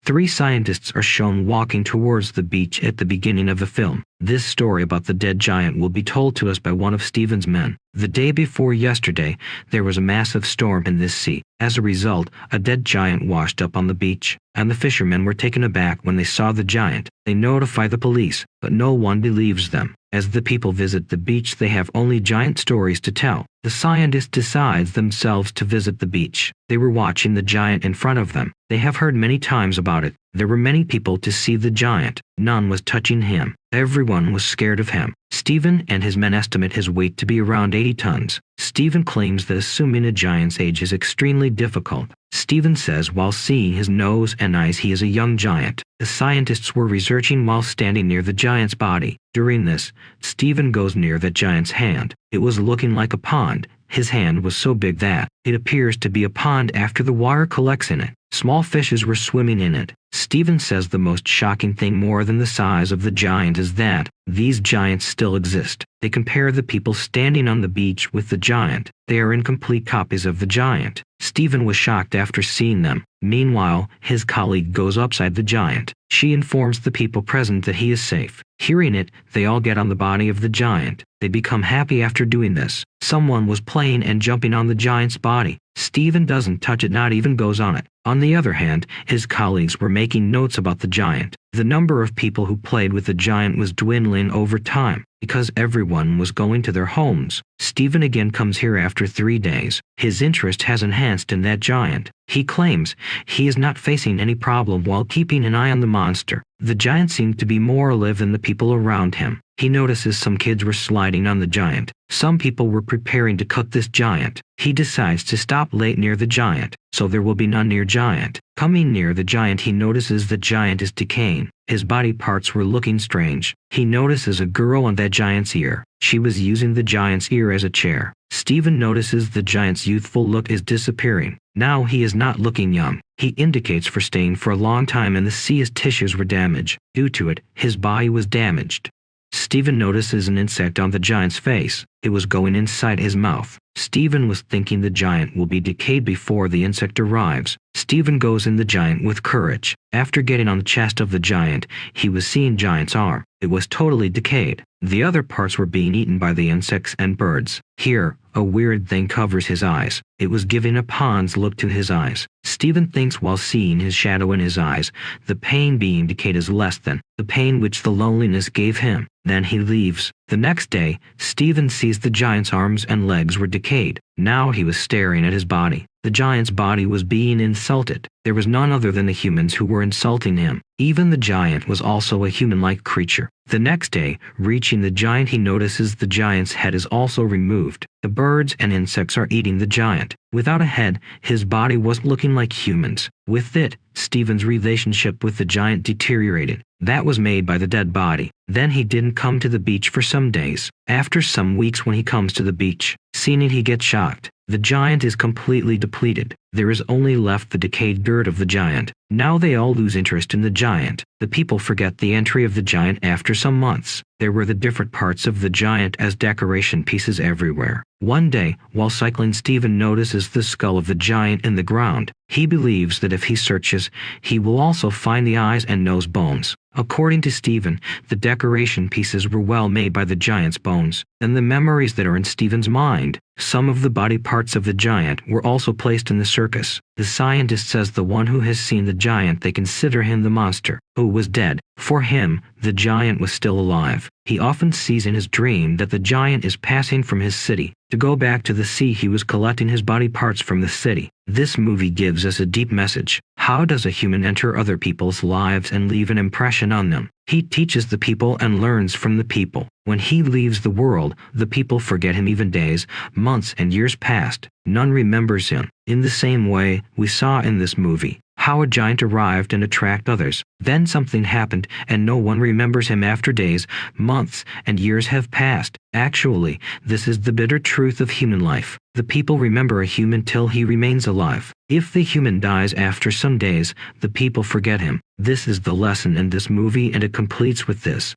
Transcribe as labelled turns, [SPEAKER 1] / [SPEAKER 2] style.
[SPEAKER 1] Three scientists are shown walking towards the beach at the beginning of the film. This story about the dead giant will be told to us by one of Steven's men. The day before yesterday, there was a massive storm in this sea. As a result, a dead giant washed up on the beach, and the fishermen were taken aback when they saw the giant. They notify the police, but no one believes them. As the people visit the beach, they have only giant stories to tell. The scientists decide themselves to visit the beach. They were watching the giant in front of them. They have heard many times about it. There were many people to see the giant. None was touching him. Everyone was scared of him. Steven and his men estimate his weight to be around 80 tons. Steven claims that assuming a giant's age is extremely difficult. Steven says while seeing his nose and eyes he is a young giant. The scientists were researching while standing near the giant's body. During this, Steven goes near the giant's hand. It was looking like a pond. His hand was so big that it appears to be a pond after the water collects in it. Small fishes were swimming in it. Steven says the most shocking thing more than the size of the giant is that these giants still exist. They compare the people standing on the beach with the giant. They are incomplete copies of the giant. Steven was shocked after seeing them. Meanwhile, his colleague goes upside the giant. She informs the people present that he is safe. Hearing it, they all get on the body of the giant. They become happy after doing this. Someone was playing and jumping on the giant's body. Steven doesn't touch it, not even goes on it. On the other hand, his colleagues were making notes about the giant. The number of people who played with the giant was dwindling over time, because everyone was going to their homes. Steven again comes here after 3 days. His interest has enhanced in that giant. He claims he is not facing any problem while keeping an eye on the monster. The giant seemed to be more alive than the people around him. He notices some kids were sliding on the giant. Some people were preparing to cut this giant. He decides to stop late near the giant, so there will be none near giant. Coming near the giant, he notices the giant is decaying. His body parts were looking strange. He notices a girl on that giant's ear. She was using the giant's ear as a chair. Steven notices the giant's youthful look is disappearing. Now he is not looking young. He indicates for staying for a long time, and the sea's tissues were damaged. Due to it, his body was damaged. Steven notices an insect on the giant's face. It was going inside his mouth. Steven was thinking the giant will be decayed before the insect arrives. Steven goes in the giant with courage. After getting on the chest of the giant, he was seeing giant's arm. It was totally decayed. The other parts were being eaten by the insects and birds. Here, a weird thing covers his eyes. It was giving a pond's look to his eyes. Steven thinks while seeing his shadow in his eyes, the pain being decayed is less than the pain which the loneliness gave him. Then he leaves. The next day, Steven sees the giant's arms and legs were decayed. Now he was staring at his body. The giant's body was being insulted. There was none other than the humans who were insulting him. Even the giant was also a human-like creature. The next day, reaching the giant, he notices the giant's head is also removed. The birds and insects are eating the giant. Without a head, his body wasn't looking like humans. With it, Steven's relationship with the giant deteriorated. That was made by the dead body. Then he didn't come to the beach for some days. After some weeks, when he comes to the beach, seeing it, he gets shocked. The giant is completely depleted. There is only left the decayed dirt of the giant. Now they all lose interest in the giant. The people forget the entry of the giant after some months. There were the different parts of the giant as decoration pieces everywhere. One day, while cycling, Steven notices the skull of the giant in the ground. He believes that if he searches, he will also find the eyes and nose bones. According to Steven, the decoration pieces were well made by the giant's bones, and the memories that are in Steven's mind. Some of the body parts of the giant were also placed in the circus. The scientist says the one who has seen the giant, they consider him the monster, who was dead. For him, the giant was still alive. He often sees in his dream that the giant is passing from his city. To go back to the sea, he was collecting his body parts from the city. This movie gives us a deep message. How does a human enter other people's lives and leave an impression on them? He teaches the people and learns from the people. When he leaves the world, the people forget him. Even days, months, and years passed. None remembers him. In the same way, we saw in this movie how a giant arrived and attracted others. Then something happened, and no one remembers him after days, months, and years have passed. Actually, this is the bitter truth of human life. The people remember a human till he remains alive. If the human dies after some days, the people forget him. This is the lesson in this movie, and it completes with this.